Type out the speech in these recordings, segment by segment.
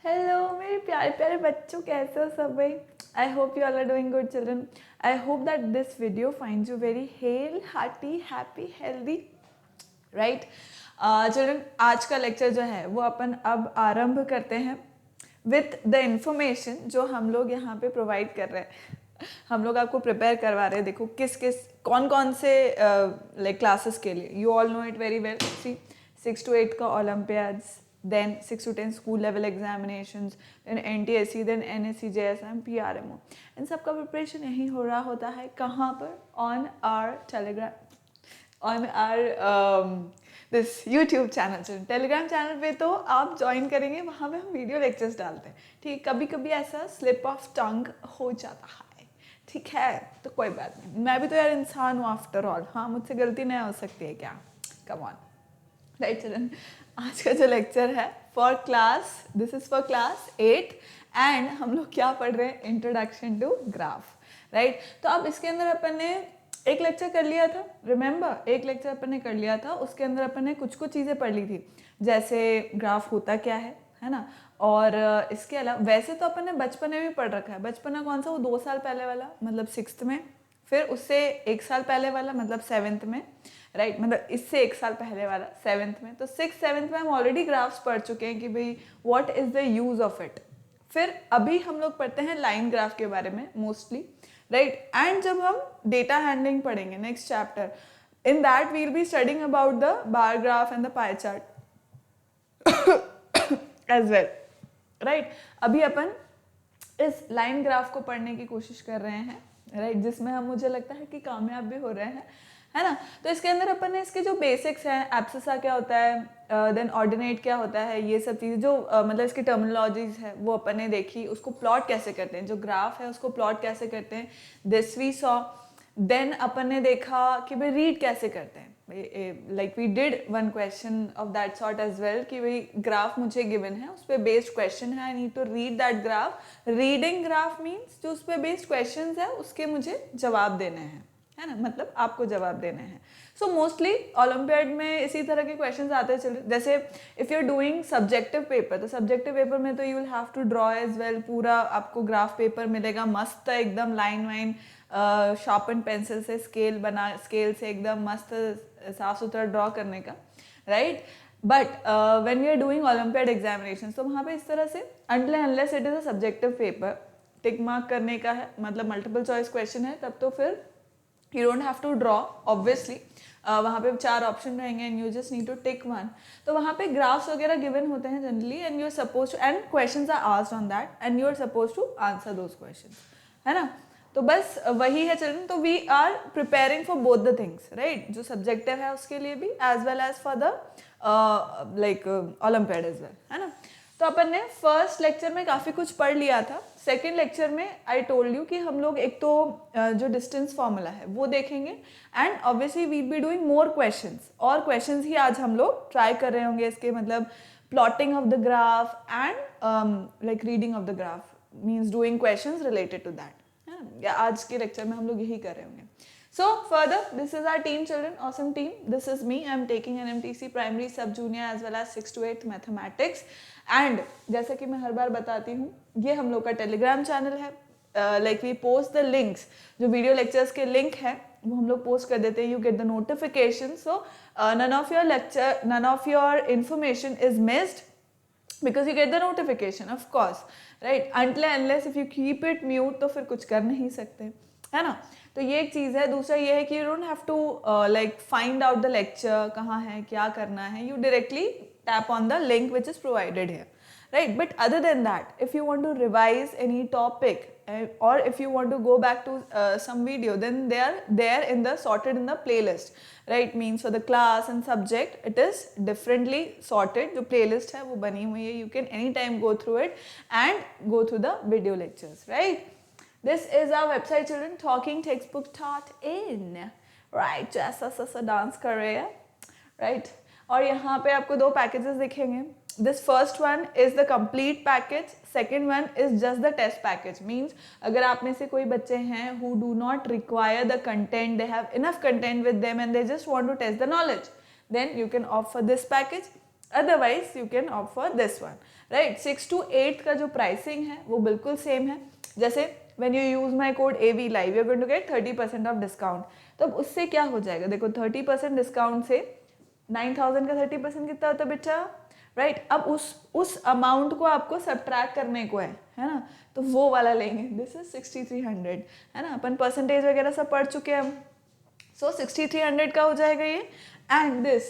Hello मेरे प्यारे प्यारे बच्चों, कैसे हो सब भाई? I hope you all are doing good children. I hope that this video finds you very hale hearty happy healthy, right? Children, आज का लेक्चर जो है वो अपन अब आरंभ करते हैं विथ द इंफॉर्मेशन जो हम लोग यहाँ पे प्रोवाइड कर रहे हैं. हम लोग आपको प्रिपेयर करवा रहे हैं. देखो किस किस कौन कौन से लाइक क्लासेस के लिए. You all know it very well. See 6 to 8 का olympiads, then 6 to 10 school level examinations, then NTSC, then NSC, JSM, PRMO. इन सब का प्रिपरेशन यही हो रहा होता है. कहाँ पर? On our Telegram, on our this YouTube channel. Telegram channel पे तो आप ज्वाइन करेंगे, वहाँ पे हम वीडियो लेक्चर्स डालते हैं. ठीक, कभी कभी ऐसा स्लिप ऑफ टंग हो जाता है, ठीक है, तो कोई बात नहीं. मैं भी तो यार इंसान हूँ आफ्टर ऑल. हाँ, मुझसे गलती नहीं हो सकती है क्या? Come on, right children. आज का जो लेक्चर है for class, this is for class 8 and हम लोग क्या पढ़ रहे हैं? Introduction to graph, right? तो अब इसके अंदर अपन ने एक लेक्चर कर लिया था, रिमेंबर? एक लेक्चर अपन ने कर लिया था, उसके अंदर अपन ने कुछ कुछ चीज़ें पढ़ ली थी, जैसे ग्राफ होता क्या है ना. और इसके अलावा वैसे तो अपन ने बचपन में भी पढ़ रखा है. बचपना कौन सा? वो 2 साल पहले वाला, मतलब 6th में. फिर उससे 1 साल पहले वाला, मतलब 7th में, राइट? मतलब इससे 1 साल पहले वाला 7th में. तो 6th 7th में हम ऑलरेडी ग्राफ्स पढ़ चुके हैं कि भाई what is the use of it. फिर अभी हम लोग पढ़ते हैं लाइन ग्राफ के बारे में मोस्टली, राइट? एंड जब हम डेटा हैंडलिंग पढ़ेंगे next chapter, in that we will be studying about the bar graph and the pie chart as well, right? अभी अपन इस लाइन ग्राफ को पढ़ने की कोशिश कर रहे हैं, राइट? जिसमें हम, मुझे लगता है कि कामयाब भी हो रहे हैं, है ना. तो इसके अंदर अपन ने इसके जो बेसिक्स हैं, एब्सिसा क्या होता है, देन ऑर्डिनेट क्या होता है, ये सब चीज़ें जो मतलब इसकी टर्मिनोलॉजीज है वो अपन ने देखी. उसको प्लॉट कैसे करते हैं, जो ग्राफ है उसको प्लॉट कैसे करते हैं, दिस वी सॉ. देन अपन ने देखा कि भाई रीड कैसे करते हैं. Like we did one question of that sort as well कि भाई ग्राफ मुझे गिवन है, उस पर बेस्ड क्वेश्चन है, I need to read that graph. Reading graph means जो उस पर बेस्ड क्वेश्चन है उसके मुझे जवाब देने हैं, है ना, मतलब आपको जवाब देने हैं. सो मोस्टली ओलंपियाड में इसी तरह के क्वेश्चंस आते हैं. जैसे if you are doing subjective paper, तो सब्जेक्टिव पेपर में तो you will have to draw as well. पूरा आपको ग्राफ पेपर मिलेगा मस्त एकदम, लाइन वाइन शार्पन पेंसिल से, स्केल से एकदम मस्त साफ सुथरा ड्रॉ करने का, right? But when we are doing olympiad examination, तो वहाँ पे इस तरह से unless it is a subjective paper, tick mark करने का है, मतलब मल्टीपल चॉइस क्वेश्चन है, तब तो फिर you don't have to draw obviously. वहाँ पे 4 ऑप्शन रहेंगे and you just need to tick one. तो वहाँ पे ग्राफ्स वगैरह गिवन होते हैं generally and you are supposed to, and questions are asked on that and you are supposed to answer those questions, है ना. तो बस वही है चिल्ड्रन. तो we are preparing for both the things, right? जो सब्जेक्टिव है उसके लिए भी as well as for the like olympiad as well, है ना. तो अपन ने फर्स्ट लेक्चर में काफ़ी कुछ पढ़ लिया था. सेकेंड लेक्चर में आई टोल्ड यू कि हम लोग एक तो जो डिस्टेंस फॉर्मूला है वो देखेंगे and obviously we be doing more questions. और क्वेश्चंस ही आज हम लोग ट्राई कर रहे होंगे इसके, मतलब plotting of the graph and like reading of the graph means doing questions related to that. आज के लेक्चर में हम लोग यही कर रहे होंगे. So further, this is our team children, awesome team. This is me. I am taking an MTC primary, sub junior as well as 6 to 8 mathematics. And जैसे कि मैं हर बार बताती हूँ, ये हम लोग का टेलीग्राम चैनल है. Like we post the links, जो वीडियो लेक्चर्स के लिंक है वो हम लोग पोस्ट कर देते हैं. You get the notification, so none of your information is missed because you get the notification, of course, right? Unless if you keep it mute, तो फिर कुछ कर नहीं सकते, है ना. तो ये एक चीज़ है. दूसरा ये है कि you don't have to like find out the lecture कहाँ है, क्या करना है. You directly tap on the link which is provided here, right? But other than that, if you want to revise any topic or if you want to go back to some video, then they are there in the sorted in the playlist, right? Means for the class and subject it is differently sorted. जो playlist है वो बनी हुई है, you can anytime go through it and go through the video lectures, right? This is our website children, talkingtextbook.in, right? जैसा dance कर रहे हैं, right? और यहाँ पे आपको 2 पैकेजेस दिखेंगे. This first one is the complete package, second one is just the test package. Means अगर आप में से कोई बच्चे हैं who do not require the content, they have enough content with them and they just want to test the knowledge, then you can opt for this package. Otherwise you can opt for this one, right. 6 to 8 का जो pricing है वो बिल्कुल same है। जैसे when you use my code AV live you're going to get 30% of discount। तो अब उससे क्या हो जाएगा, देखो 30% डिस्काउंट से 9000 का 30% कितना होता है बेटा, राइट। अब उस अमाउंट को आपको सब्ट्रैक्ट करने को है ना, तो वो वाला लेंगे। दिस इज 6300, है ना। अपन परसेंटेज वगैरह सब पढ़ चुके हैं हम। सो 6300 का हो जाएगा ये, एंड दिस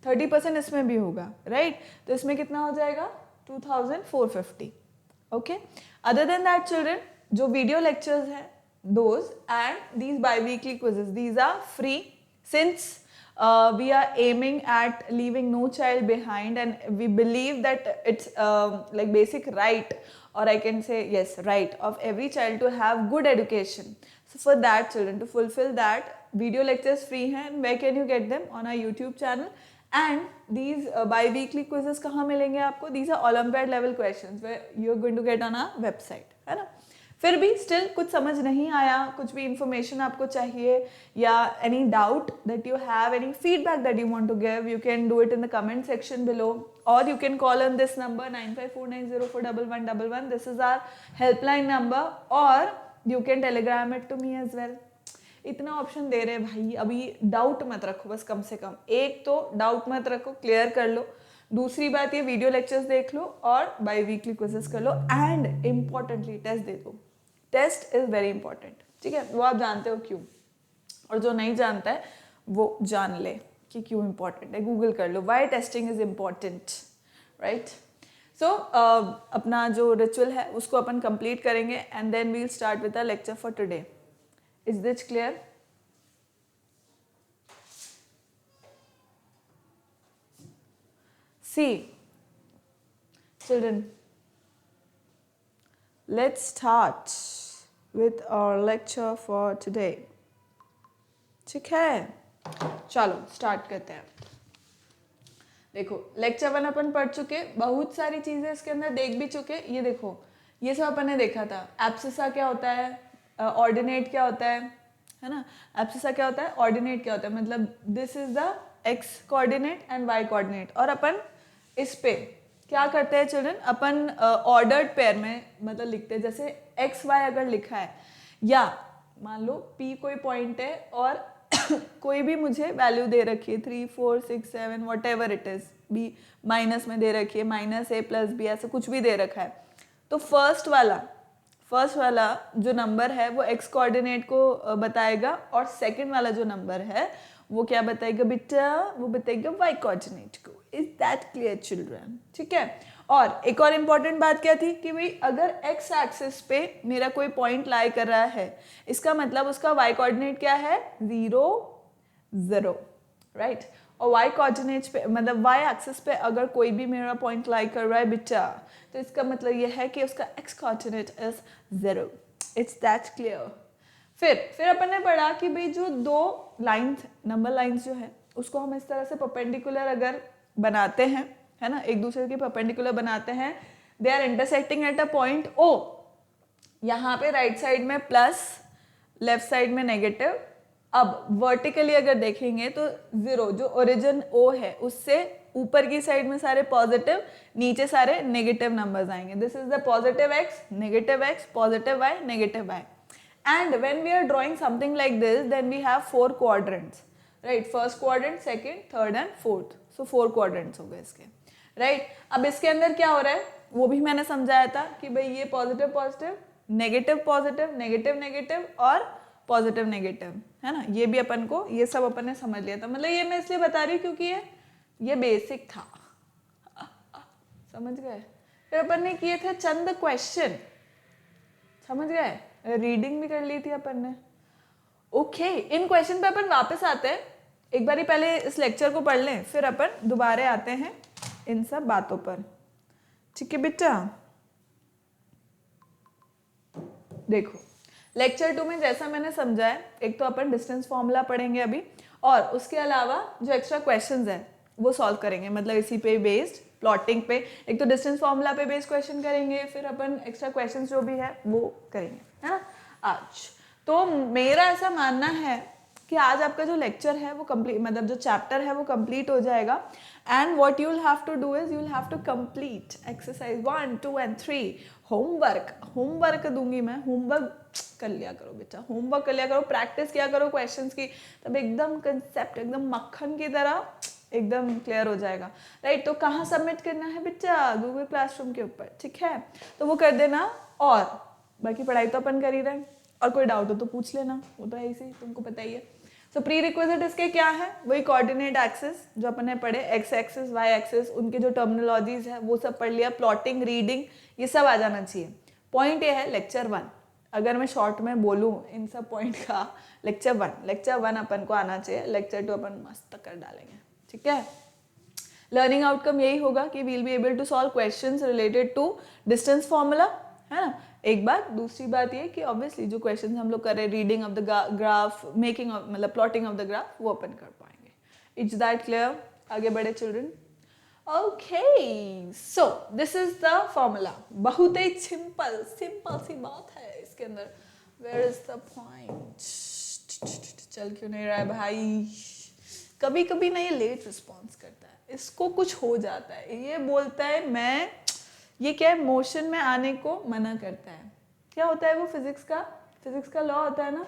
30% इसमें भी होगा, राइट। तो इसमें कितना हो जाएगा 2450। Okay, other than that children, जो वीडियो लेक्चर्स हैं those and these bi-weekly quizzes, these are free since we are aiming at leaving no child behind, and we believe that it's like basic right, or I can say yes, right of every child to have good education. So for that children, to fulfill that, video lectures free हैं, and where can you get them? On our YouTube channel. And these bi-weekly quizzes कहाँ मिलेंगे आपको? These are Olympiad level questions where you are going to get on our website, है ना। फिर भी still कुछ समझ नहीं आया, कुछ भी इंफॉर्मेशन आपको चाहिए, या any doubt that you have, any feedback that you want to give, you can do it in the comment section below, or you can call on this number 9549041111. This is our helpline number, or you can telegram it to me as well. इतना option दे रहे भाई, अभी doubt मत रखो, बस कम से कम एक तो डाउट मत रखो, क्लियर कर लो। दूसरी बात ये वीडियो लेक्चर्स देख लो और बाई वीकली क्विजेस कर लो, एंड इम्पॉर्टेंटली टेस्ट दे दो। टेस्ट इज वेरी इंपॉर्टेंट, ठीक है। वो आप जानते हो क्यों, और जो नहीं जानता है वो जान ले कि क्यों इंपॉर्टेंट है। गूगल कर लो why testing is important, right. So अपना जो रिचुअल है उसको अपन कंप्लीट करेंगे, and then we'll start with the lecture for today. Is this clear? See, children, let's start with our lecture for today. ठीक है, चलो स्टार्ट करते हैं। देखो लेक्चर 1 अपन पढ़ चुके, बहुत सारी चीजें इसके अंदर देख भी चुके। ये देखो, ये सब अपन ने देखा था। एब्सिसा क्या होता है, ऑर्डिनेट क्या होता है ना। एब्सिसा क्या होता है, ऑर्डिनेट क्या होता है, मतलब this is the x coordinate and y coordinate. और अपन इस पे क्या करते हैं चिल्ड्रन, अपन ऑर्डर्ड पेयर में मतलब लिखते हैं। जैसे एक्स वाई अगर लिखा है, या मान लो पी कोई पॉइंट है और कोई भी मुझे वैल्यू दे रखी है 3 4 6 7 whatever it is, B minus में दे रखी है, माइनस ए प्लस बी, ऐसा कुछ भी दे रखा है, तो फर्स्ट वाला जो नंबर है वो एक्स कोऑर्डिनेट को बताएगा, और सेकंड वाला जो नंबर है वो क्या बताएगा बेटा, वो बताएगा वाई कोऑर्डिनेट को। Is that clear children? ठीक है। और एक और इम्पॉर्टेंट बात क्या थी कि भाई अगर एक्स एक्सिस पे मेरा कोई पॉइंट लाई कर रहा है, इसका मतलब उसका वाई कोऑर्डिनेट क्या है, 0 0, राइट। और वाई कोऑर्डिनेट पे मतलब वाई एक्सिस पे अगर कोई भी मेरा पॉइंट लाई कर रहा है बेटा, तो इसका मतलब ये है कि उसका x coordinate is 0। It's that clear? फिर अपन ने पढ़ा कि भाई जो दो लाइन्स, नंबर लाइन्स जो है, उसको हम इस तरह से परपेंडिकुलर अगर बनाते हैं, है ना, एक दूसरे के परपेंडिकुलर बनाते हैं, they are intersecting at a point O. यहाँ पे राइट साइड में प्लस, लेफ्ट साइड में नेगेटिव। अब वर्टिकली अगर देखेंगे तो 0 जो ओरिजिन ओ है उससे ऊपर की साइड में सारे पॉजिटिव, नीचे सारे नेगेटिव नंबर्स आएंगे। This is the positive x, negative x, positive y, negative y. And when we are drawing something like this, then we have 4 quadrants, right? First quadrant, second, third and fourth. So 4 quadrants हो गए इसके, right? अब इसके अंदर क्या हो रहा है वो भी मैंने समझाया था कि भाई ये positive positive, negative positive, negative negative और पॉजिटिव नेगेटिव, है ना। ये भी अपन को, ये सब अपन ने समझ लिया था। मतलब ये मैं इसलिए बता रही हूँ क्योंकि ये बेसिक था, समझ गए। फिर अपन ने किए थे चंद क्वेश्चन, समझ गए, रीडिंग भी कर ली थी अपन ने। ओके, इन क्वेश्चन पे अपन वापस आते हैं। एक बारी पहले इस लेक्चर को पढ़ लें, फिर अपन दोबारा आते हैं इन सब बातों पर, ठीक है बेटा। देखो लेक्चर 2 में जैसा मैंने समझाया, एक तो अपन डिस्टेंस फॉर्मूला पढ़ेंगे अभी, और उसके अलावा जो एक्स्ट्रा क्वेश्चंस है वो सॉल्व करेंगे, मतलब इसी पे बेस्ड प्लॉटिंग पे। एक तो डिस्टेंस फॉर्मूला पे बेस्ड क्वेश्चन करेंगे, फिर अपन एक्स्ट्रा क्वेश्चंस जो भी है वो करेंगे, है ना। आज तो मेरा ऐसा मानना है कि आज आपका जो लेक्चर है वो कंप्लीट, मतलब जो चैप्टर है वो कंप्लीट हो जाएगा। And what you will have to do is you will have to complete exercise 1, 2 and 3। Homework दूंगी मैं, होमवर्क कर लिया करो बेटा, होमवर्क कर लिया करो, प्रैक्टिस किया करो क्वेश्चंस की, तब एकदम कंसेप्ट एकदम मक्खन की तरह एकदम क्लियर हो जाएगा, राइट। तो कहाँ सबमिट करना है बेटा? गूगल क्लासरूम के ऊपर, ठीक है, तो वो कर देना। और बाकी पढ़ाई तो अपन कर ही रहे हैं, और कोई डाउट हो तो पूछ लेना, वो तो ऐसे ही तुमको पता ही है। सो प्री रिक्विजिट इसके क्या है? वही कोऑर्डिनेट एक्सिस जो अपन ने पढ़े, एक्स एक्सिस वाई एक्सिस, उनके जो टर्मिनोलॉजीज है वो सब पढ़ लिया, प्लॉटिंग रीडिंग ये सब आ जाना चाहिए। पॉइंट ये है लेक्चर 1, अगर मैं शॉर्ट में बोलूँ इन सब पॉइंट का, लेक्चर 1 अपन को आना चाहिए, लेक्चर 2 अपन मस्त कर डालेंगे, ठीक है। लर्निंग आउटकम यही होगा कि we'll be able to solve questions related to distance formula, है ना, एक बात। दूसरी बात ये कि ऑब्वियसली जो क्वेश्चंस हम लोग कर रहे हैं, reading of the graph, making of, मतलब प्लॉटिंग ऑफ द ग्राफ, वो अपन कर पाएंगे। It's that clear? आगे बढ़े children? Okay, so this is the formula, बहुत ही सिंपल सी बात है इसके अंदर। Where is the point? चल क्यों नहीं रहा है भाई? कभी कभी ना ये लेट रिस्पॉन्स करता है, इसको कुछ हो जाता है, ये बोलता है मैं, ये क्या है, मोशन में आने को मना करता है। क्या होता है वो? फिजिक्स का लॉ होता है ना,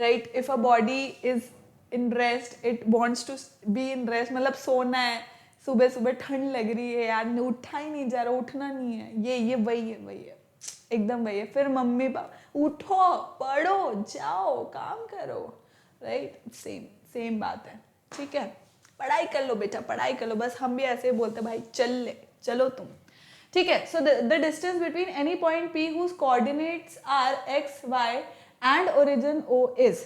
right. If a body is in rest it wants to be in rest, मतलब सोना है, सुबह सुबह ठंड लग रही है यार, उठा ही नहीं जा रहा, उठना नहीं है, ये वही है एकदम वही है। फिर मम्मी पापा उठो, पढ़ो, जाओ, काम करो, राइट, सेम बात है, ठीक है। पढ़ाई कर लो बेटा, पढ़ाई कर लो, बस हम भी ऐसे ही बोलते भाई चलो तुम, ठीक है। So the distance between any point P whose coordinates are x, y and origin O is,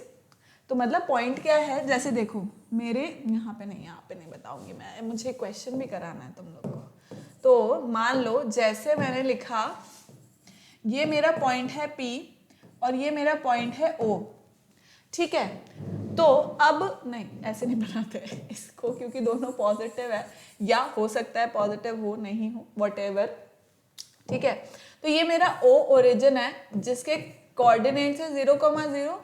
तो मतलब पॉइंट क्या है, जैसे देखो मेरे यहाँ पे नहीं बताऊंगी मैं, मुझे क्वेश्चन भी कराना है तुम लोग को। तो मान लो जैसे मैंने लिखा, ये मेरा पॉइंट है P और ये मेरा पॉइंट है O, ठीक है। तो अब नहीं, ऐसे नहीं बनाते इसको, क्योंकि दोनों पॉजिटिव है, या हो सकता है पॉजिटिव हो, नहीं हो, व्हाटएवर, ठीक है। तो ये मेरा O ओरिजिन है जिसके कोऑर्डिनेट्स है 0,0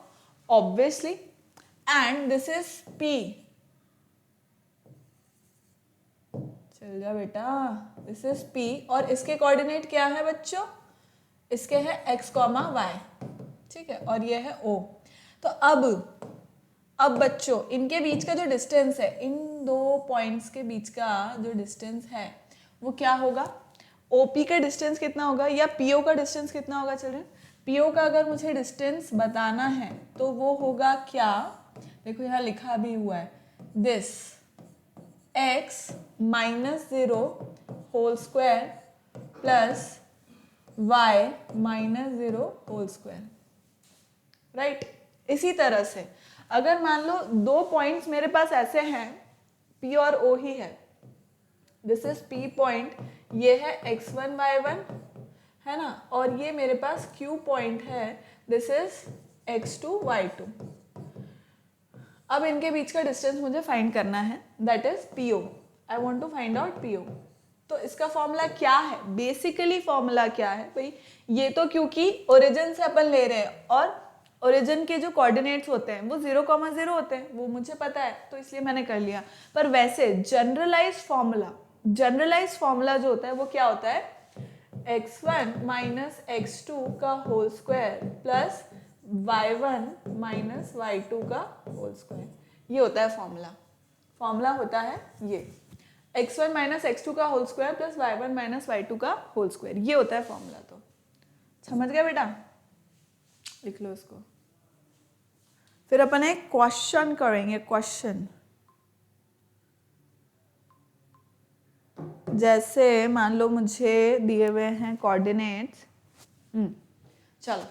obviously, and this is P। चल जा बेटा, दिस इज P और इसके कोऑर्डिनेट क्या है बच्चों? इसके है x, y, ठीक है, और ये है O। तो अब बच्चों इनके बीच का जो डिस्टेंस है, इन दो पॉइंट्स के बीच का जो डिस्टेंस है वो क्या होगा? OP का डिस्टेंस कितना होगा या PO का डिस्टेंस कितना होगा चिल्ड्रन? PO का अगर मुझे डिस्टेंस बताना है तो वो होगा क्या? देखो यहाँ लिखा भी हुआ है, this x -0 whole square plus y -0 whole square, right. इसी तरह से अगर मान लो दो पॉइंट्स मेरे पास ऐसे हैं, P और O ही है, दिस इज P पॉइंट, ये है x1 y1, है ना, और ये मेरे पास Q पॉइंट है, दिस इज x2 y2। अब इनके बीच का डिस्टेंस मुझे फाइंड करना है, that is PO। I want to find out PO। तो इसका फॉर्मूला क्या है? बेसिकली फॉर्मूला क्या है भाई? ये तो क्योंकि ओरिजिन से अपन ले रहे हैं और ओरिजिन के जो कोऑर्डिनेट्स होते हैं वो 0,0 होते हैं, वो मुझे पता है, तो इसलिए मैंने कर लिया। पर वैसे जनरलाइज फॉर्मूला जो होता है वो क्या होता है? x1 माइनस x2 का whole square plus y1 minus y2 का होल स्क्वायर, ये होता है फॉर्मूला होता है ये x1 माइनस x2 का whole square plus y1 minus y2 का होल स्क्वायर, ये होता है फॉर्मूला। तो समझ गया बेटा? लिख लो इसको। फिर अपन एक क्वेश्चन करेंगे, क्वेश्चन। जैसे मान लो मुझे दिए हुए हैं कोऑर्डिनेट्स, चलो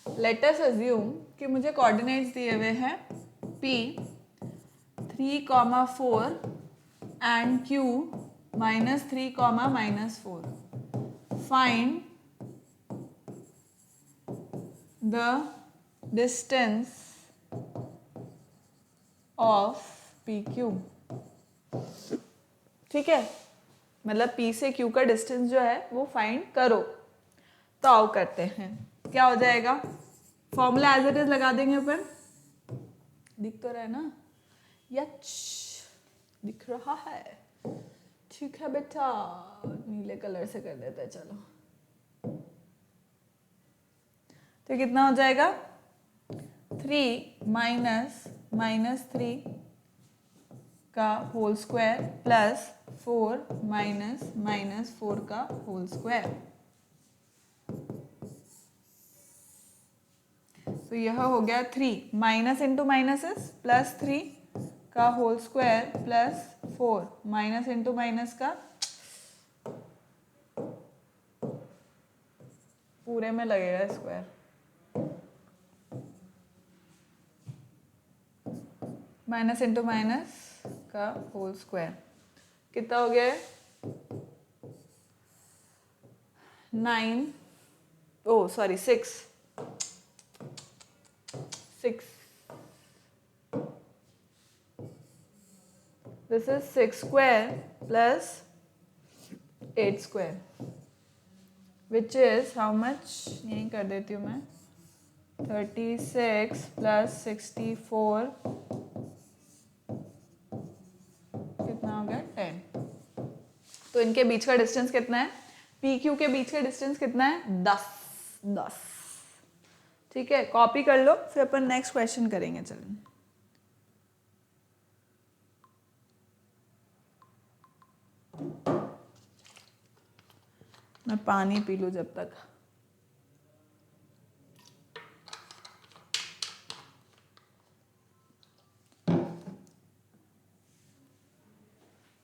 लेट अस अज्यूम कि मुझे कोऑर्डिनेट्स दिए हुए हैं P 3,4 and Q -3, -4। Find the distance of PQ, ठीक है, मतलब P से Q का डिस्टेंस जो है वो फाइंड करो। तो आओ करते हैं, क्या हो जाएगा? फॉर्मूला एज इट इज लगा देंगे अपन। दिख तो रहा है ना? यच दिख रहा है, ठीक है बेटा, नीले कलर से कर देते हैं। चलो तो कितना हो जाएगा? 3 माइनस 3 का होल स्क्वायर प्लस 4 माइनस 4 का होल स्क्वायर। तो यह हो गया 3 minus into minus is plus 3 का whole square plus 4 minus into minus का पूरे में लगेगा स्क्वायर। माइनस इंटू माइनस का होल स्क्वायर कितना हो गया? 9, oh sorry 6 this is 6 square plus 8 square which is how much? यहीं कर देती हूँ मैं। 36 प्लस 64 कितना हो गया? 10। तो इनके बीच का डिस्टेंस कितना है? पी क्यू के बीच का डिस्टेंस कितना है? 10। ठीक है, कॉपी कर लो, फिर अपन नेक्स्ट क्वेश्चन करेंगे। चलो मैं पानी पी लूं जब तक।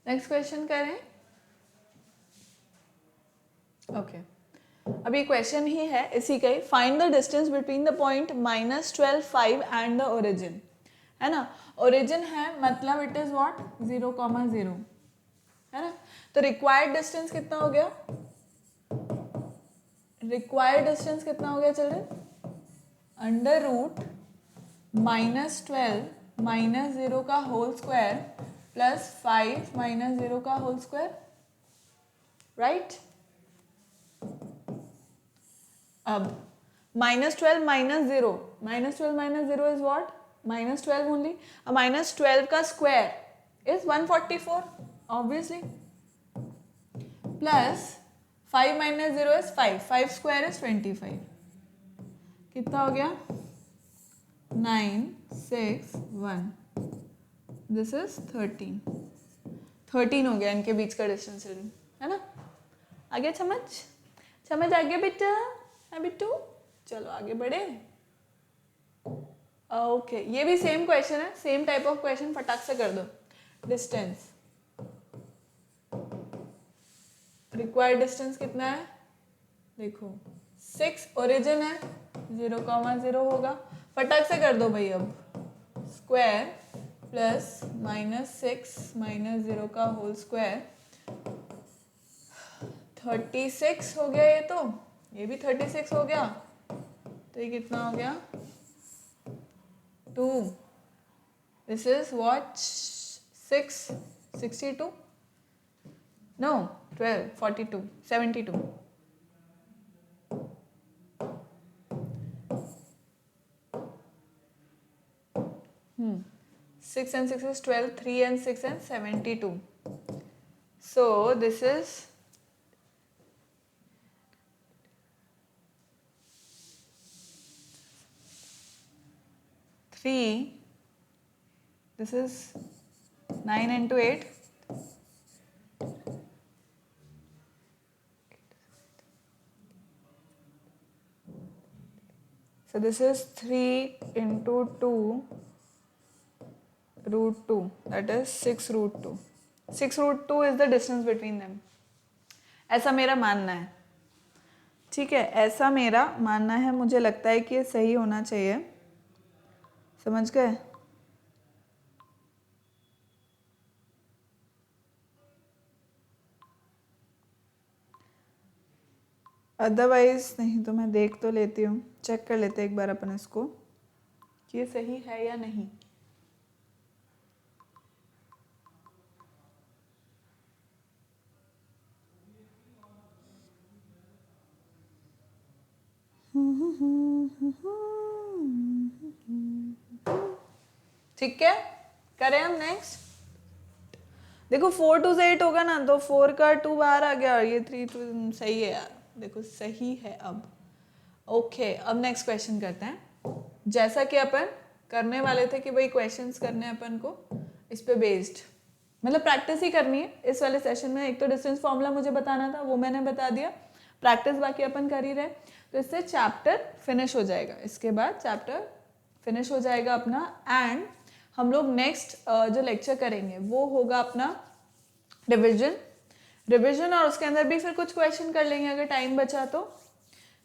नेक्स्ट क्वेश्चन करें। ओके अभी क्वेश्चन ही है इसी का ही। Find the distance between the point -12, 5 and the origin. है ना, ओरिजिन है मतलब इट इज व्हाट? 0,0 है ना। तो रिक्वायर्ड डिस्टेंस कितना हो गया? रिक्वायर्ड डिस्टेंस कितना हो गया चिल्ड्रन? अंडर रूट -12 माइनस 0 का होल स्क्वायर प्लस 5 माइनस 0 का होल स्क्वायर, राइट। अब -12 minus 0, -12 minus 0 is what? -12 only. अब -12 का square is 144 obviously, plus 5 minus 0 is 5, 5 square is 25। कितना हो गया? 9, 6, 1, दिस इज 13 हो गया इनके बीच का डिस्टेंस, है ना। आगे समझ आ गया बेटा? है बिट्टू? चलो आगे बढ़े। ओके ये भी सेम क्वेश्चन है, सेम टाइप ऑफ क्वेश्चन, फटाक से कर दो। डिस्टेंस, रिक्वायर्ड डिस्टेंस कितना है? देखो 6 ओरिजिन है, 0,0 होगा, फटाक से कर दो भाई। अब स्क्वायर प्लस -6 माइनस 0 का होल स्क्वायर, 36 हो गया। ये तो ये भी 36 हो गया, तो ये कितना हो गया? 2। This is what? 6, 62, no 12, 42, 72। 6 and 6 is 12, 3 and 6 and 72. So this is 3, this is 9 into 8, so this is 3 into 2 root 2, that is 6 root 2. 6 root 2 is the distance between them. ऐसा मेरा मानना है, ठीक है, ऐसा मेरा मानना है, मुझे लगता है कि ये सही होना चाहिए। समझ गए? अदरवाइज नहीं तो मैं देख तो लेती हूँ, चेक कर लेते एक बार अपन इसको कि ये सही है या नहीं। ठीक है, करें हम नेक्स्ट। देखो 4 2 से 8 होगा ना, तो 4 का 2 बाहर आ गया और ये 3 2 सही है यार, देखो सही है। अब ओके, अब नेक्स्ट क्वेश्चन करते हैं। जैसा कि अपन करने वाले थे कि भाई क्वेश्चंस करने हैं अपन को इस पे बेस्ड, मतलब प्रैक्टिस ही करनी है इस वाले सेशन में। एक तो डिस्टेंस फॉर्मूला मुझे बताना था, वो मैंने बता दिया, प्रैक्टिस बाकी अपन कर ही रहे, तो इससे चैप्टर फिनिश हो जाएगा। इसके बाद चैप्टर फिनिश हो जाएगा अपना, एंड हम लोग नेक्स्ट जो लेक्चर करेंगे वो होगा अपना रिविजन, और उसके अंदर भी फिर कुछ क्वेश्चन कर लेंगे अगर टाइम बचा तो,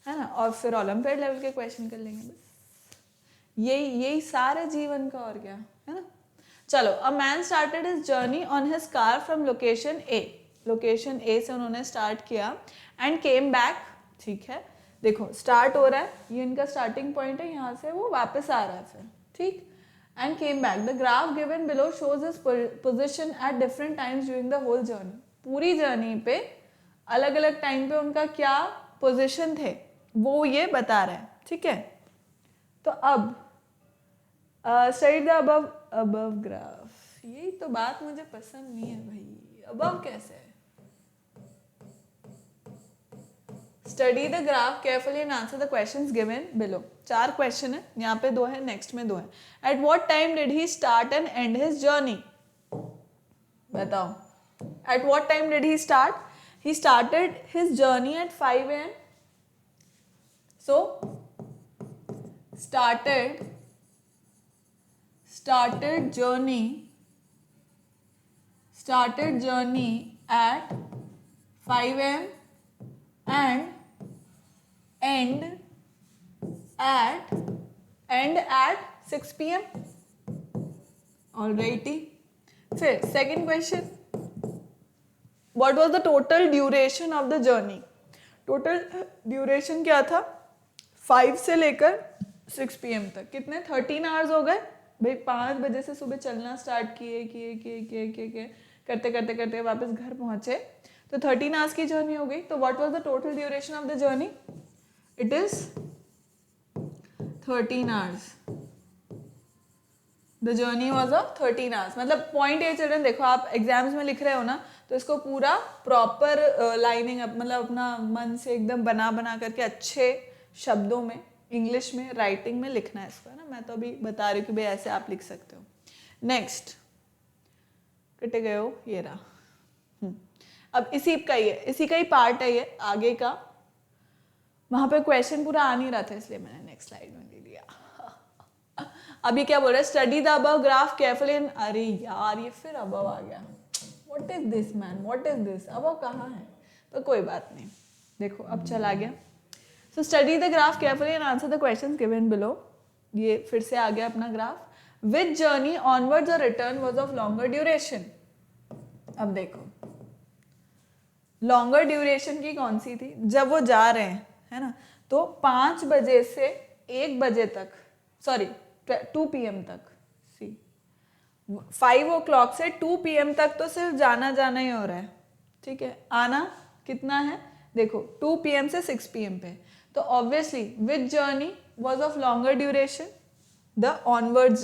है ना, और फिर ओलंपियाड लेवल के क्वेश्चन कर लेंगे। बस यही सारे जीवन का, और क्या है ना। चलो, a man started his journey on his car from location A से उन्होंने स्टार्ट किया एंड केम बैक। ठीक है, देखो स्टार्ट हो रहा है, ये इनका स्टार्टिंग पॉइंट है, यहाँ से वो वापस आ रहा है फिर, ठीक, and came back. The graph given below shows his position at different times during the whole journey. पूरी जर्नी पे अलग अलग टाइम पे उनका क्या पोजीशन थे वो ये बता रहा है, ठीक है। तो अब स्टडी द अबव ग्राफ। यही तो बात मुझे पसंद नहीं है भाई, अबव कैसे है। Study the graph carefully and answer the questions given below. 4 question है, यहाँ पे 2 है, नेक्स्ट में 2 है। At what time did he start and end his journey. बताओ, at what time did he start? He started his journey at 5 AM। So started journey at 5 AM and end at 6 PM। Alrighty, फिर second question, what was the total duration of the journey? Total duration क्या था? 5 से लेकर 6 PM तक, कितने 13 hours हो गए भाई। 5 बजे से सुबह चलना स्टार्ट किए करते करते करते वापस घर पहुंचे, तो 13 आवर्स की जर्नी हो गई। तो what was the total duration of the journey? It is 13 hours. The journey was of 13 hours. मतलब पॉइंट ये चिल्ड्रन, देखो आप एग्जाम्स में लिख रहे हो ना, तो इसको पूरा प्रॉपर लाइनिंग, मतलब अपना मन से एकदम बना करके अच्छे शब्दों में, इंग्लिश में, राइटिंग में लिखना है इसको, है ना। मैं तो अभी बता रही हूँ कि भाई ऐसे आप लिख सकते हो। नेक्स्ट, कटे गए हो, ये रहा। अब इसी का ही पार्ट है ये आगे का। वहां पे क्वेश्चन पूरा आ नहीं रहा था, इसलिए मैंने नेक्स्ट स्लाइड में ले लिया। अभी क्या बोल रहा है? Study the above graph carefully. अरे यार, ये फिर अबव आ गया। What is this man, what is this? Above कहाँ है? तो कोई बात नहीं, देखो अब चला गया। So study the graph carefully and answer the questions given below। ये फिर से आ गया अपना graph. Which journey onwards or return was of longer duration? अब देखो longer duration की कौन सी थी? जब वो जा रहे हैं, है ना, तो 5 बजे से 1 बजे तक, सॉरी 2 PM तक, 5 o'clock से 2 PM तक तो सिर्फ जाना ही हो रहा है, ठीक है। आना कितना है? देखो 2 PM से 6 PM पे, तो obviously which journey was of longer duration? The onwards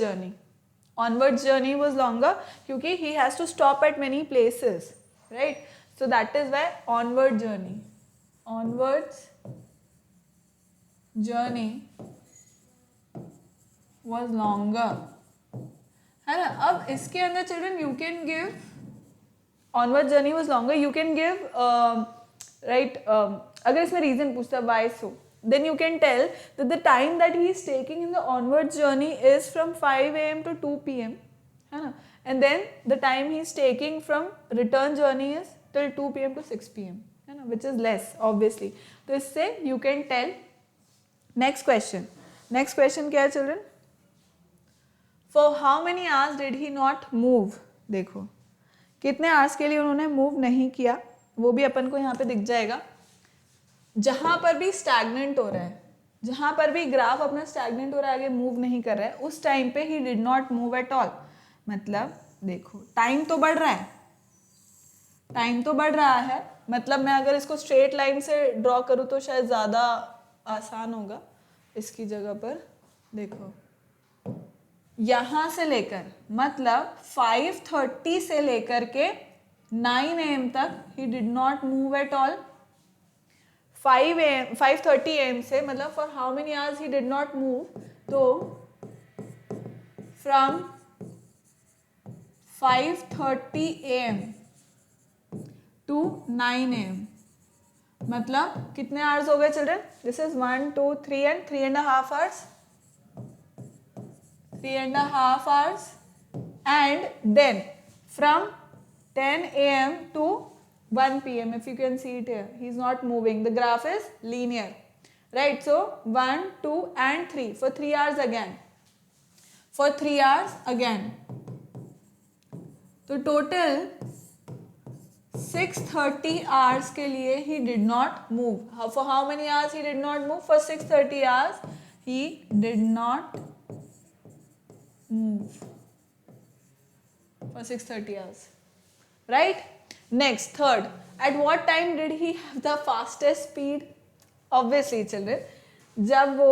journey was longer, क्योंकि he has to stop at many places, right. So that is why onward journey was longer, है ना। अब इसके अंदर children you can give onward journey was longer, you can give right. अगर इसमें reason पूछता why so, then you can tell that the time that he is taking in the onward journey is from 5 AM to 2 PM, है ना, and then the time he is taking from return journey is till 2 PM to 6 PM, है ना, which is less obviously। तो इससे you can tell। next question क्या है children? for how many hours did he not move? देखो कितने hours के लिए उन्होंने मूव नहीं किया, वो भी अपन को यहाँ पे दिख जाएगा। जहां पर भी स्टैग्नेंट हो रहा है, जहां पर भी ग्राफ अपना स्टैग्नेंट हो रहा है, आगे मूव नहीं कर रहा है, उस टाइम पे he did not move at all. मतलब देखो टाइम तो बढ़ रहा है, मतलब मैं अगर इसको स्ट्रेट लाइन से ड्रॉ करूँ तो शायद ज़्यादा आसान होगा। इसकी जगह पर देखो यहां से लेकर मतलब 5:30 से लेकर के 9 AM तक he did not move at all. 5:30 AM से मतलब for how many hours he did not move. तो फ्रॉम 5:30 AM टू 9 AM मतलब कितने आवर्स हो गए children? This is 1 2 3 and 3.5 hours. 3.5 hours. And then from 10 AM to 1 PM, if you can see it here, he's not moving. The graph is linear, right? So 1 2 and 3 for 3 hours again. For 3 hours again. तो total 6:30 hours के लिए he did not move. For how many hours he did not move? For 6:30 hours he did not move for 6:30 hours, right? Next, third, at what time did he have the fastest speed? Obviously children, जब वो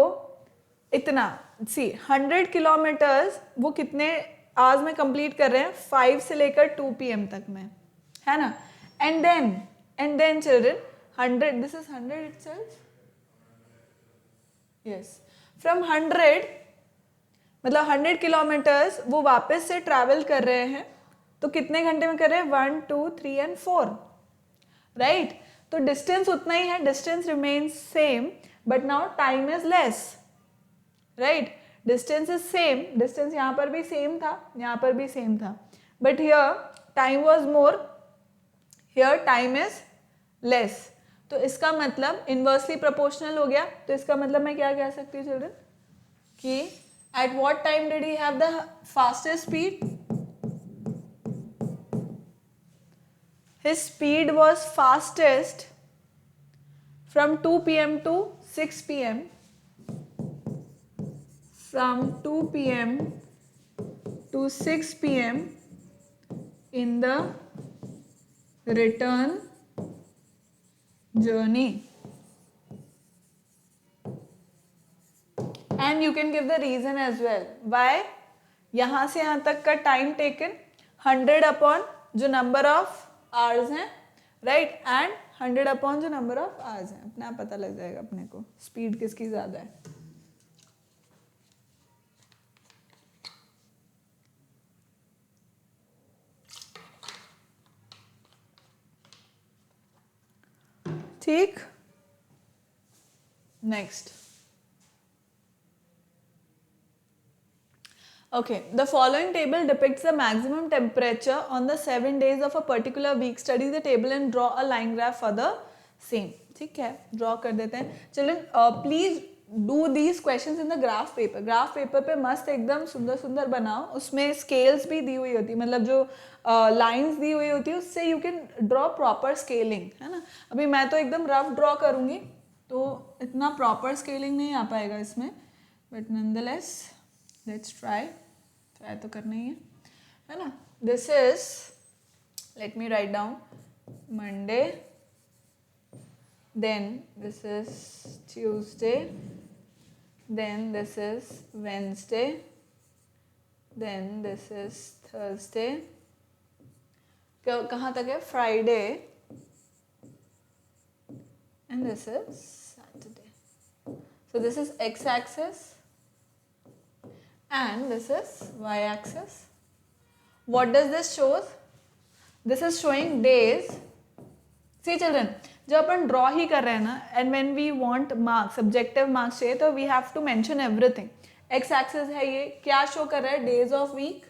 इतना see 100 kilometres वो कितने hours में complete कर रहे हैं? 5 से लेकर 2 PM तक में, है ना? and then children 100, this is 100 itself, yes, from 100 मतलब 100 किलोमीटर्स वो वापस से ट्रैवल कर रहे हैं. तो कितने घंटे में कर रहे हैं? 1 2 3 एंड 4, राइट? तो डिस्टेंस उतना ही है, distance remains same but now time is less, right? Distance is same, distance यहाँ पर भी सेम था, यहाँ पर भी सेम था, but here time was more, here time is less. तो इसका मतलब इनवर्सली प्रोपोर्शनल हो गया. तो इसका मतलब मैं क्या कह सकती हूँ चिल्ड्रन कि at what time did he have the fastest speed? His speed was fastest from 2 PM to 6 PM. From 2 PM to 6 PM in the return journey. And you can give the reason as well. Why? यहाँ से यहाँ तक का time taken 100 upon जो number of hours हैं, right? And 100 upon जो number of hours हैं. अपने आप पता लग जाएगा अपने को स्पीड किसकी ज्यादा है. ठीक. Next. Okay, the following table depicts the maximum temperature on the 7 days of a particular week. Study the table and draw a line graph for the same. ठीक है, draw कर देते हैं. Children, please do these questions in the graph paper. Graph paper पे मस्त एकदम सुंदर सुंदर बनाओ. उसमें scales भी दी हुई होती है, मतलब जो lines दी हुई होती है उससे you can draw proper scaling, है ना? अभी मैं तो एकदम rough draw करूँगी तो इतना proper scaling नहीं आ पाएगा इसमें, but nonetheless let's try. Try तो करना ही है ना? This is, let me write down, Monday, then this is Tuesday, then this is Wednesday, then this is Thursday, कहाँ तक है? Friday, and this is Saturday. So this is x axis and this is y-axis. What does this shows? This is showing days. See children, जब अपन draw ही कर रहे हैं ना, and when we want marks, subjective marks चाहिए, तो we have to mention everything. x-axis है ये, क्या show कर रहा है? Days of week.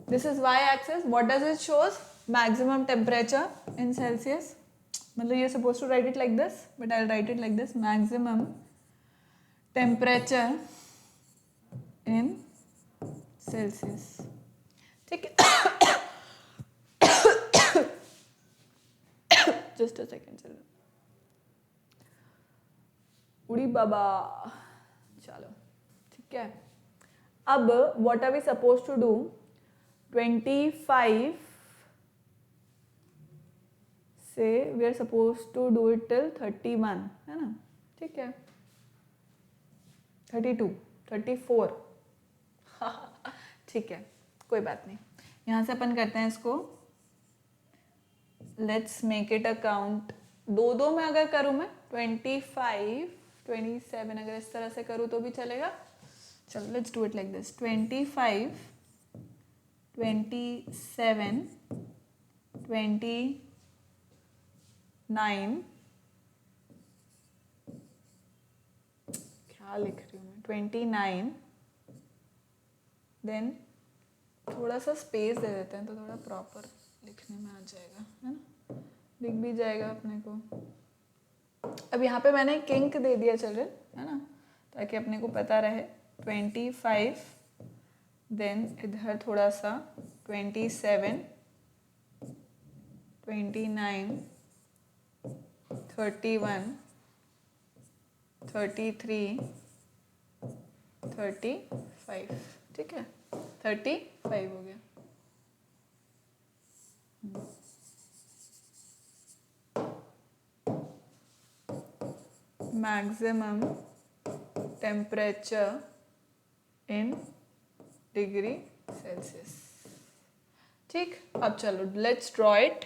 This is y-axis. What does it shows? Maximum temperature in Celsius. मतलब you're supposed to write it like this, but I'll write it like this: maximum temperature in Celsius. ठीक है. Just a second children. उड़ी बाबा. चलो ठीक है. अब what are we supposed to do? 25 से we are supposed to do it till 31, है ना? ठीक है. 32 34। ठीक है, कोई बात नहीं। यहाँ से अपन करते हैं इसको, let's make it a count. दो दो में अगर करूँ मैं 25, 27 अगर इस तरह से करूँ तो भी चलेगा। चलो let's do it like this, 25, 27, 29, क्या लिख रही हूँ मैं, 29, देन थोड़ा सा स्पेस दे देते हैं तो थोड़ा प्रॉपर लिखने में आ जाएगा, है ना, दिख भी जाएगा अपने को। अब यहाँ पे मैंने किंक दे दिया चिल्ड्रन, है ना, ताकि अपने को पता रहे। 25, देन इधर थोड़ा सा 27, 29, 31, 33, 35, ठीक है, 35 हो गया। Maximum temperature in degree Celsius. ठीक, अब चलो let's draw it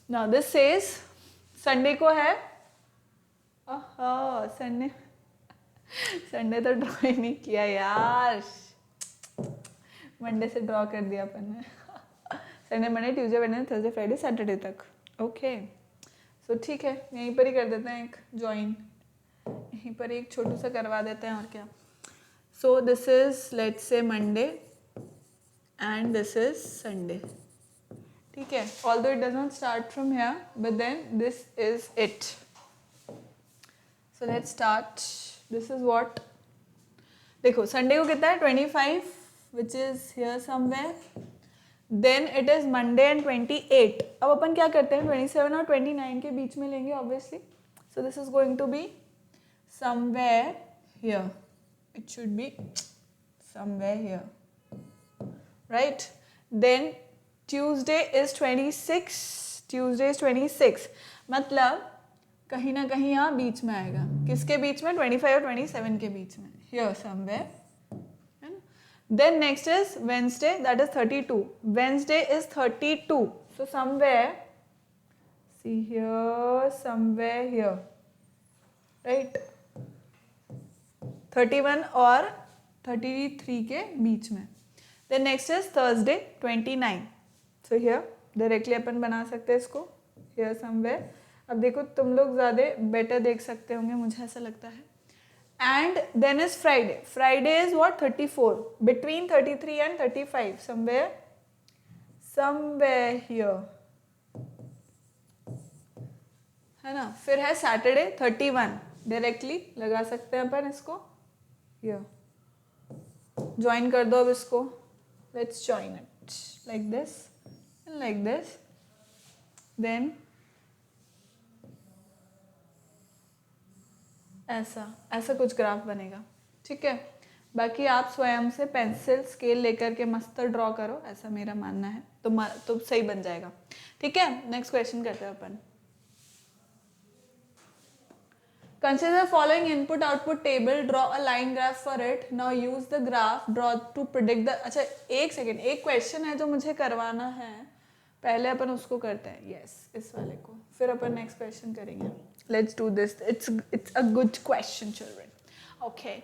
now. This says Sunday को है, संडे तो ड्रॉ ही नहीं किया यार, मंडे से ड्रॉ कर दिया अपन ने। Sunday, Monday, Tuesday, Wednesday, Thursday, Friday, Saturday तक। ओके, सो ठीक है, यहीं पर ही कर देते हैं एक जॉइन, यहीं पर एक छोटू सा करवा देते हैं और क्या। So this is let's say Monday and this is Sunday, ठीक है। Although it does not start from here but then this is it. So let's start, this is what, देखो संडे को कितना है 25 which is here somewhere, then it is Monday and 28। अब अपन क्या करते हैं 27 और 29 के बीच में लेंगे obviously, so this is going to be somewhere here, it should be somewhere here, right? Then Tuesday is 26, Tuesday is 26, मतलब कहीं ना कहीं यहाँ बीच में आएगा, किसके बीच में, 25 और 27 के बीच में, here somewhere, है ना। Then next is Wednesday, that is 32, Wednesday is 32, so somewhere, see here, somewhere here, right, 31 और 33 के बीच में। Then next is Thursday 29, so here directly अपन बना सकते हैं इसको, हियर समवेयर। अब देखो तुम लोग ज़्यादा बेटर देख सकते होंगे, मुझे ऐसा लगता है। And then is Friday, Friday is what 34, between 33 and 35, somewhere here, है ना। फिर है सैटरडे 31, डायरेक्टली लगा सकते हैं अपन इसको, ज्वाइन कर दो अब इसको, let's join it like this and like this, then ऐसा कुछ ग्राफ बनेगा, ठीक है। बाकी आप स्वयं से पेंसिल स्केल लेकर के मस्त ड्रॉ करो, ऐसा मेरा मानना है, तो सही बन जाएगा, ठीक है। नेक्स्ट क्वेश्चन करते हैं अपन। Consider the following input-output table. Draw a line graph for it. Now use the graph draw to predict the. अच्छा एक सेकेंड, एक क्वेश्चन है जो मुझे करवाना है, पहले अपन उसको करते हैं, यस इस वाले को, फिर अपन नेक्स्ट क्वेश्चन करेंगे। Let's do this. It's a good question, children. Okay.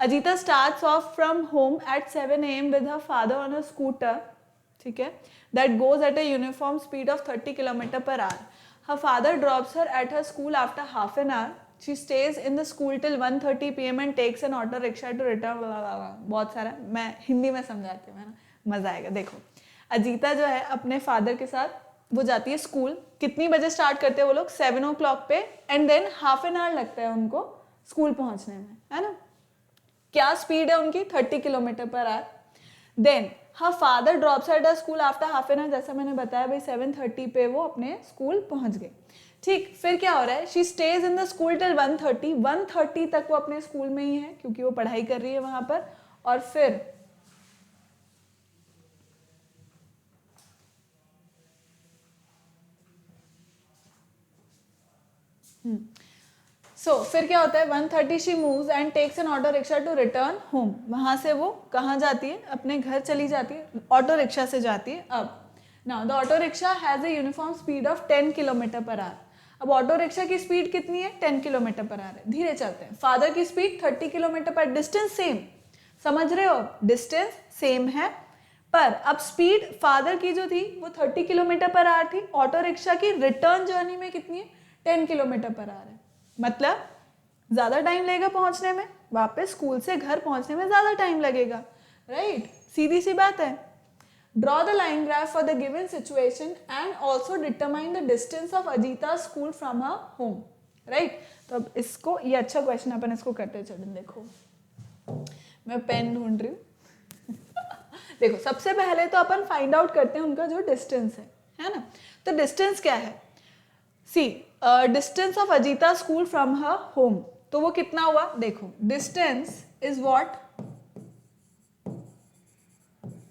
Ajita starts off from home at 7 a.m. with her father on a scooter, ठीक है, that goes at a uniform speed of 30 km/h. Her father drops her at her school after half an hour. She stays in the school till 1:30 p.m. and takes an auto rickshaw to return. बहुत सारा मैं हिंदी में समझाती हूँ, है ना, मजा आएगा। देखो अजीता जो है अपने फादर के साथ वो जाती है स्कूल, कितनी बजे स्टार्ट करते हैं वो लोग, 7 o'clock पे, and than half an our लगता है उनको स्कूल पहुंचने में, है ना। क्या स्पीड है उनकी, 30 km/h। Then her father drops at the school after half an hour, जैसा मैंने बताया भाई 7:30 पे वो अपने स्कूल पहुंच गए, ठीक। फिर क्या हो रहा है, she stays in the school till 1:30 तक वो अपने स्कूल में ही है क्योंकि वो पढ़ाई कर रही है वहां पर। और फिर फिर क्या होता है, 1:30 she moves and takes an auto rickshaw to return home. वहां से वो कहाँ जाती है, अपने घर चली जाती है, ऑटो रिक्शा से जाती है। अब now the auto rickshaw has a uniform speed of 10 kilometre per our. अब ऑटो रिक्शा की स्पीड कितनी है, 10 किलोमीटर पर आवर है, धीरे चलते हैं। फादर की स्पीड 30 किलोमीटर पर, डिस्टेंस सेम, समझ रहे हो, डिस्टेंस सेम है, पर अब स्पीड फादर की जो थी वो 30 किलोमीटर पर आवर थी, ऑटो रिक्शा की रिटर्न जर्नी में कितनी है, 10 किलोमीटर पर आवर है। मतलब ज्यादा टाइम लगेगा पहुंचने में, वापस स्कूल से घर पहुंचने में ज्यादा टाइम लगेगा, राइट, सीधी सी बात है। Draw the line graph for the given situation and also determine the distance of Ajita school from her home, right. तो अब इसको, ये अच्छा क्वेश्चन, अपन इसको करते चलें। देखो मैं पेन ढूंढ रही हूँ देखो सबसे पहले तो अपन फाइंड आउट करते हैं उनका जो डिस्टेंस है ना। तो डिस्टेंस क्या है, see distance of Ajita school from her home, तो वो कितना हुआ, देखो distance is what,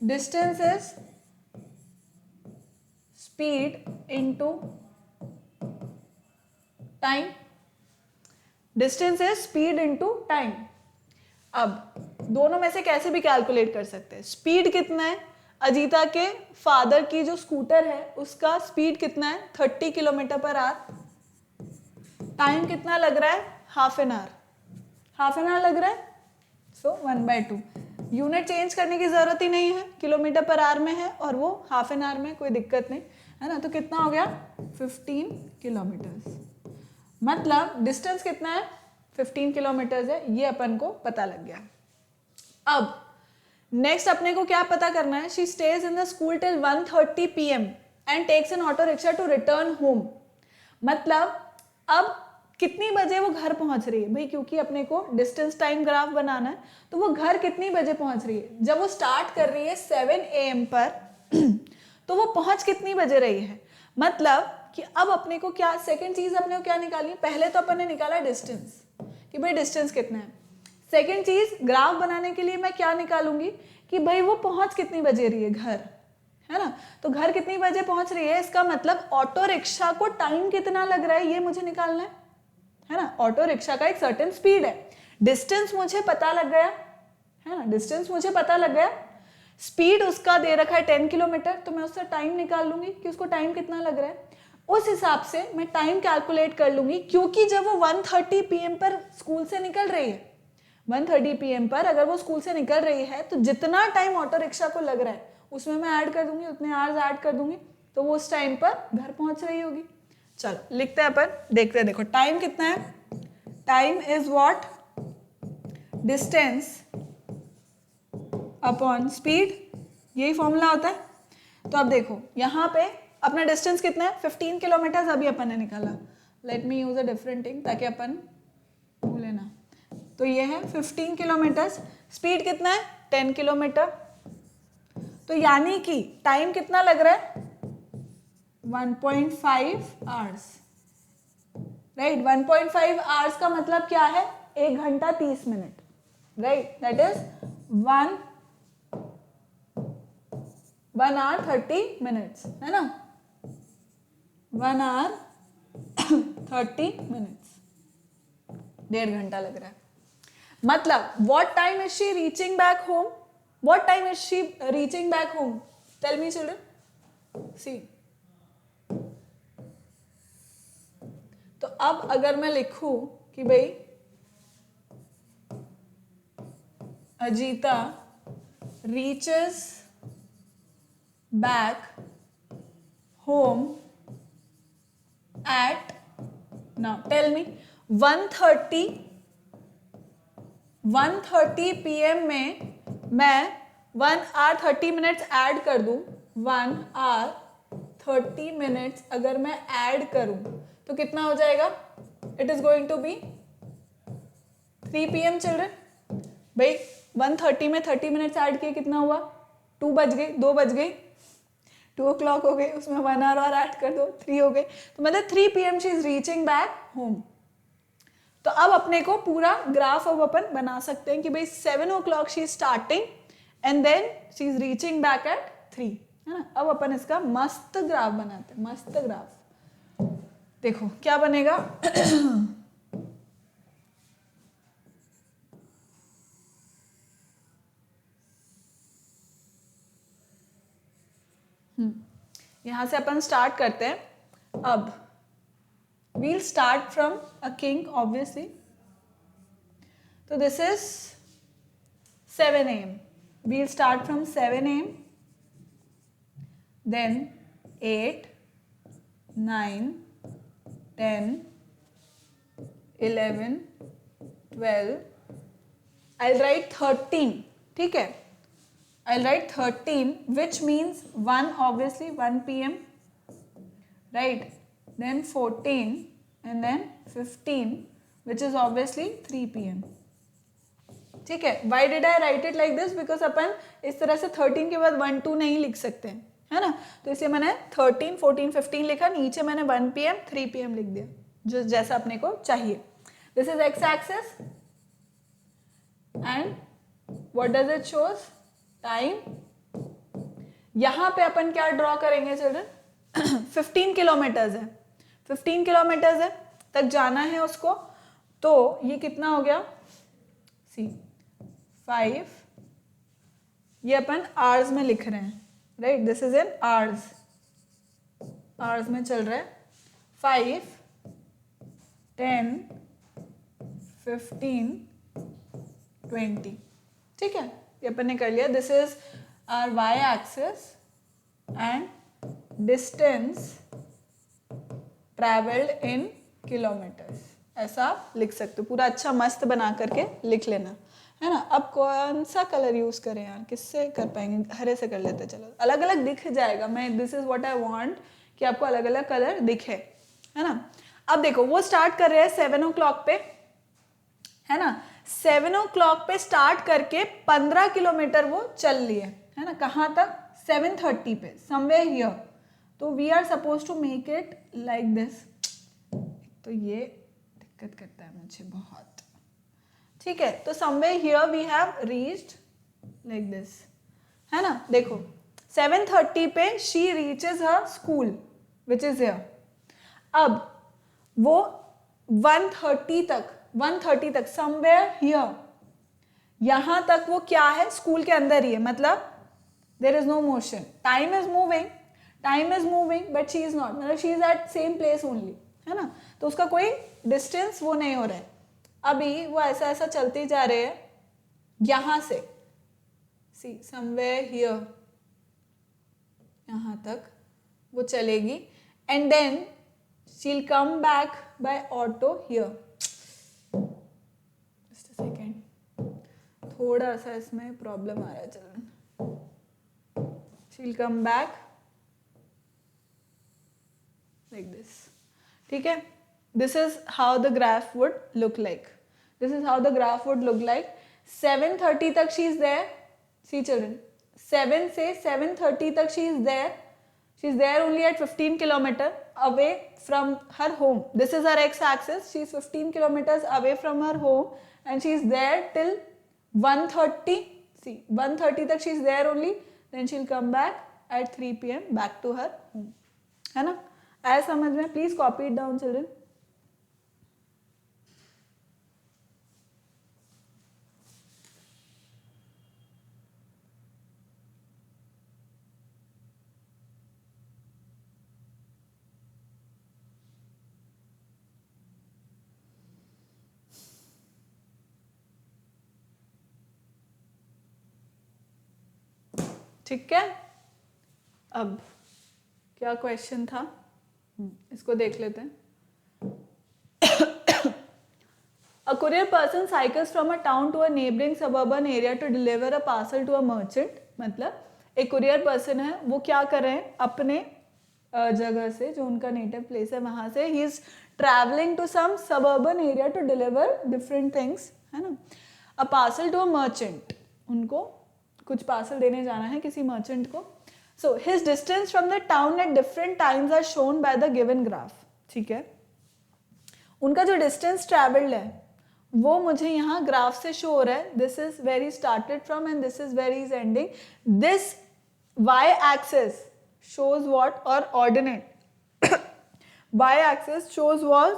distance is speed into time, distance is speed into time. अब दोनों में से कैसे भी कैलकुलेट कर सकते हैं, स्पीड कितना है, अजीता के फादर की जो स्कूटर है उसका स्पीड कितना है, 30 किलोमीटर पर आवर, टाइम कितना लग रहा है, हाफ एन आवर लग रहा है, सो 1/2। यूनिट चेंज करने की जरूरत ही नहीं है, किलोमीटर पर आवर में है और वो हाफ एन आवर में, कोई दिक्कत नहीं है ना। तो कितना हो गया, 15 किलोमीटर, मतलब डिस्टेंस कितना है, 15 किलोमीटर है, ये अपन को पता लग गया। अब नेक्स्ट अपने को क्या पता करना है, she stays in the school till 1:30 PM and takes an auto rickshaw to return home. मतलब अब कितनी बजे वो घर पहुंच रही है भाई, क्योंकि अपने को डिस्टेंस टाइम ग्राफ बनाना है, तो वो घर कितनी बजे पहुंच रही है, जब वो स्टार्ट कर रही है 7 AM पर तो वो पहुंच कितनी बजे रही है, मतलब कि अब अपने को क्या, सेकंड चीज अपने को क्या निकालनी है, पहले तो अपन ने निकाला डिस्टेंस कि भाई डिस्टेंस कितना है, सेकंड चीज ग्राफ बनाने के लिए मैं क्या निकालूंगी कि भाई वो पहुंच कितनी बजे रही है घर, है ना। तो घर कितनी बजे पहुंच रही है, इसका मतलब ऑटो रिक्शा को टाइम कितना लग रहा है ये मुझे निकालना है ना। ऑटो रिक्शा का एक सर्टेन स्पीड है, डिस्टेंस मुझे पता लग गया, है ना, डिस्टेंस मुझे पता लग गया, स्पीड उसका दे रखा है 10 किलोमीटर, तो मैं उससे टाइम निकाल लूंगी कि उसको टाइम कितना लग रहा है, उस हिसाब से मैं टाइम कैलकुलेट कर लूंगी। क्योंकि जब वो 1:30 PM पर स्कूल से निकल रही है, 1:30 PM पर अगर वो स्कूल से निकल रही है, तो जितना टाइम ऑटो रिक्शा को लग रहा है उसमें मैं ऐड कर दूंगी, उतने आवर्स ऐड कर दूंगी, तो वो उस टाइम पर घर पहुंच रही होगी। चलो लिखते हैं अपन, देखते हैं। देखो टाइम कितना है, time is what, distance upon speed, यही फॉर्मूला होता है। तो अब देखो यहाँ पे अपना डिस्टेंस कितना है, 15 किलोमीटर अभी अपन ने निकाला। Let me use a different thing ताकि अपन भूले ना। तो ये है 15 किलोमीटर, स्पीड कितना है 10 किलोमीटर, तो यानी कि टाइम कितना लग रहा है 1.5 आवर्स, राइट। 1.5 आवर्स का मतलब क्या है, 1 घंटा 30 minute, right, that is 1 hour 30 minutes, है ना, 1 hour 30 minutes, 1.5 घंटा लग रहा है। मतलब what time is she reaching back home, what time is she reaching back home, tell me children, see। तो अब अगर मैं लिखूं कि भाई Ajita reaches back home at, now tell me 1:30 PM में मैं 1 hour 30 minutes ऐड कर दूं, 1 hour 30 minutes अगर मैं ऐड करूं तो कितना हो जाएगा, it is going to be 3 PM children. भाई 1:30 में 30 मिनट्स ऐड किए कितना हुआ, 2 बज गई, 2 बज गई, 2 o'clock हो गई, उसमें 1 hour और ऐड कर दो, 3 हो गए, तो मतलब 3 PM she is reaching back home. तो अब अपने को पूरा ग्राफ अब अपन बना सकते हैं कि भाई 7 o'clock she is starting and then she is reaching back at 3, है ना। अब अपन इसका मस्त ग्राफ बनाते हैं, मस्त ग्राफ। देखो क्या बनेगा यहाँ से अपन स्टार्ट करते हैं। अब we'll start from a king obviously. So this is 7 a.m. We'll start from 7 a.m. Then 8, 9, 10, 11, 12. I'll write 13. ठीक है? I'll write 13, which means 1 obviously 1 p.m. Right? Then 14 and then 15, which is obviously 3 p.m. ठीक है? Why did I write it like this? Because अपन इस तरह से 13 के बाद 1 2 नहीं लिख सकते हैं, है ना? तो इसलिए मैंने 13, 14, 15 लिखा, नीचे मैंने 1 p.m, 3 p.m लिख दिया, जो जैसा अपने को चाहिए. This is x-axis and what does it shows? Time. यहाँ पे अपन क्या ड्रॉ करेंगे चिल्ड्रन? 15 किलोमीटर्स है, 15 किलोमीटर्स है तक जाना है उसको. तो ये कितना हो गया? सी 5, ये अपन आवर्स में लिख रहे हैं, right? This is in hours, hours में चल रहा है. 5, 10, 15, 20. ठीक है, ये अपन ने कर लिया. This is our y axis and distance travelled in kilometres. ऐसा आप लिख सकते हो, पूरा अच्छा मस्त बना करके लिख लेना, है ना? अब कौन सा कलर यूज करें यार, किससे कर पाएंगे? हरे से कर लेते, चलो अलग अलग दिख जाएगा. मैं this is what I want कि आपको अलग अलग कलर दिखे, है ना? अब देखो वो स्टार्ट कर रहे हैं 7 o'clock पे, है ना? 7 o'clock पे स्टार्ट करके 15 किलोमीटर वो चल लिए, है ना? कहाँ तक? 7:30 पे, समवेयर हियर. तो we are suppose to make it like this. तो ये दिक्कत करता है मुझे बहुत, ठीक है? तो somewhere here we have reached like this, है ना? देखो 7:30 पे she reaches her school which is here. अब वो 1:30 तक समवेयर हियर, यहां तक वो क्या है? स्कूल के अंदर ही है, मतलब there is no motion. Time is moving but she is not, मतलब she is at same place only, है ना? तो उसका कोई डिस्टेंस वो नहीं हो रहा है. अभी वो ऐसा ऐसा चलते जा रहे हैं यहां से, सी समवेयर हियर, यहां तक वो चलेगी एंड देन शील come back by auto here. Just a second, थोड़ा सा इसमें प्रॉब्लम आ रहा है. चलन शील कम बैक लाइक दिस, ठीक है? This is how the graph would look like. 7:30 तक she is there. See children, 7 से 7:30 तक she is there. She is there only at 15 kilometer away from her home. This is her x-axis. She is 15 kilometers away from her home and she is there till 1:30. See, 1:30 तक she is there only. Then she will come back at 3 p.m. back to her home. है ना? आया समझ में? Please copy it down children. ठीक है? अब क्या क्वेश्चन था, इसको देख लेते हैं. A courier person cycles from a town to a neighboring suburban area to deliver a parcel to a merchant. मतलब एक courier person है, वो क्या कर रहे हैं? अपने जगह से, जो उनका नेटिव प्लेस है, वहां से he is traveling to some suburban area to deliver different things, है ना? A parcel to a merchant, उनको कुछ पार्सल देने जाना है किसी मर्चेंट को. So his distance from the town at different times are shown by the given graph. ठीक है, उनका जो डिस्टेंस ट्रैवल्ड है वो मुझे यहाँ ग्राफ से शो हो रहा है. This is where he started from and this is where he is ending. This y axis shows what, or ordinate y axis shows was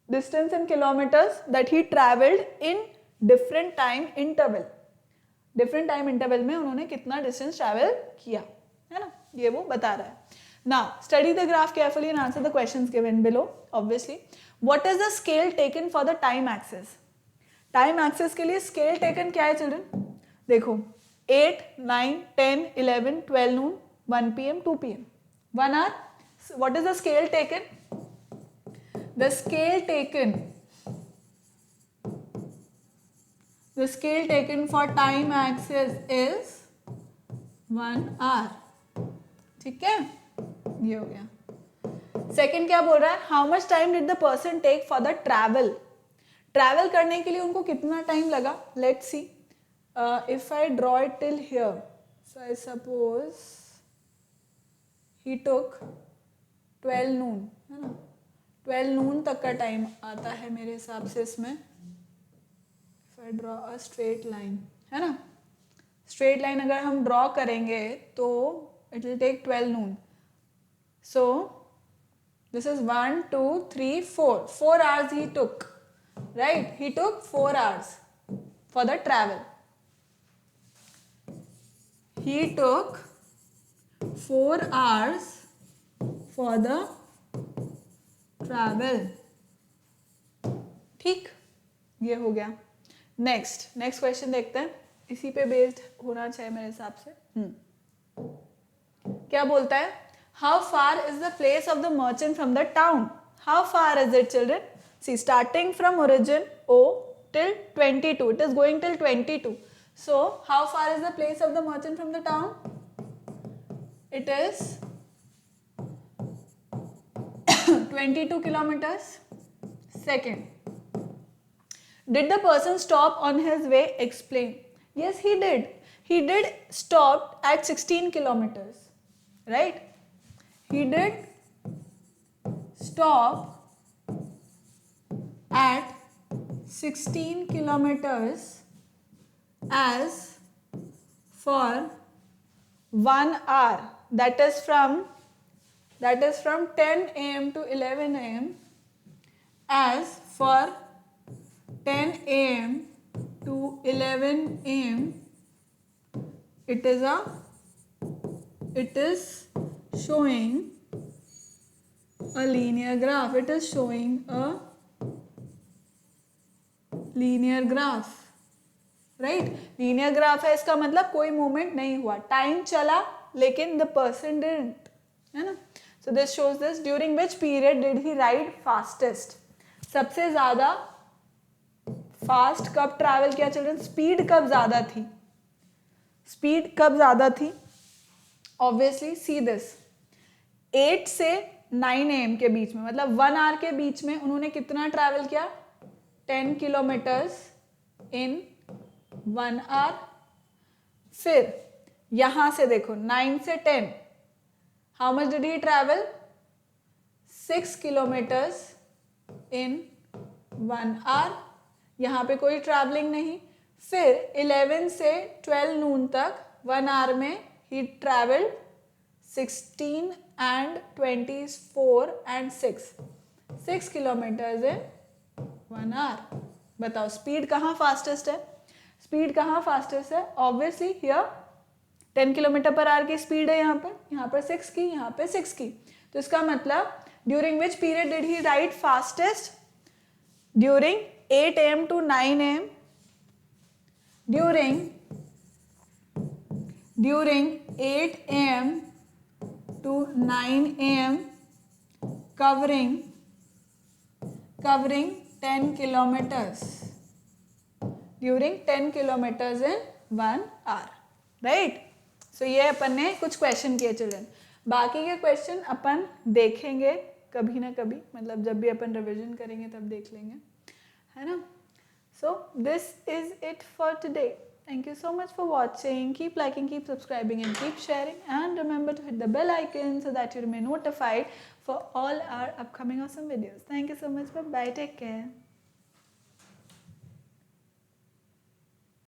distance in kilometers that he traveled in different time interval. में उन्होंने कितना distance travel किया, है ना? ये वो बता रहा है. Now study the graph carefully and answer the questions given below. Obviously, what is the scale taken for the time axis? Time axis के लिए स्केल टेकन क्या है चिल्ड्रन? देखो 8, 9, 10, 11, 12 noon, 1 PM, 2 PM, 1 hour. What is the scale taken? The scale taken for time axis is 1 hour. ठीक है, ये हो गया. सेकेंड क्या बोल रहा है? How much time did the person take for the travel? Travel करने के लिए उनको कितना टाइम लगा? Let's see. If I draw it till here, so I suppose he took 12 noon, है ना, 12 नून तक का टाइम आता है मेरे हिसाब से इसमें. If I draw a straight line, है ना, स्ट्रेट लाइन अगर हम ड्रॉ करेंगे तो it will take 12 noon. So this is 1, 2, 3, 4 hours he took. Right, he took 4 hours for the travel. He took 4 hours for the travel. ठीक, ये हो गया. नेक्स्ट क्वेश्चन देखते हैं, इसी पे बेस्ड होना चाहिए मेरे हिसाब से. क्या बोलता है? How far is the place of the merchant from the town? How far is it, children? See, starting from origin O till 22, it is going till 22. So, how far is the place of the merchant from the town? It is 22 kilometers. Second, did the person stop on his way? Explain. Yes, he did. He did stop at 16 kilometers, right? He did stop at 16 kilometers as for 1 hour. That is from 10 AM to 11 AM. As for 10 AM to 11 AM, it is showing a linear graph. It is showing a linear graph, right. Linear graph है, इसका मतलब कोई movement नहीं हुआ, time चला लेकिन the person didn't, है ना. So this shows this. During which period did he ride fastest? सबसे ज्यादा फास्ट कब ट्रैवल किया चिल्ड्रन? स्पीड कब ज्यादा थी? स्पीड कब ज्यादा थी? ऑब्वियसली सी दिस, 8 से 9 AM के बीच में, मतलब 1 hour के बीच में उन्होंने कितना ट्रैवल किया? 10 किलोमीटर्स इन 1 hour. फिर यहां से देखो 9 से 10, how much did he travel? 6 kilometres in 1 hour. यहां पे कोई ट्रैवलिंग नहीं. फिर 11 से 12 नून तक 1 hour में ही travelled 16 and 24 and 6 kilometres in 1 hour. बताओ स्पीड कहाँ फास्टेस्ट है? स्पीड कहाँ फास्टेस्ट है? Obviously here 10 kilometre per hour की स्पीड है, यहाँ पर 6 की, यहाँ पे 6 की. तो इसका मतलब during which period did he ride fastest? During 8 AM to 9 AM. During 8 AM to 9 AM, covering 10 kilometers. During 10 kilometers in 1 hour, right? So ये अपन ने कुछ क्वेश्चन किए चिल्ड्रन. बाकी के क्वेश्चन अपन देखेंगे कभी ना कभी, मतलब जब भी अपन रिविजन करेंगे तब देख लेंगे, है ना. So this is it for today. Thank you so much for watching. Keep liking, keep subscribing and keep sharing, and remember to hit the bell icon so that you remain notified for all our upcoming awesome videos. Thank you so much. Bye bye. Take care.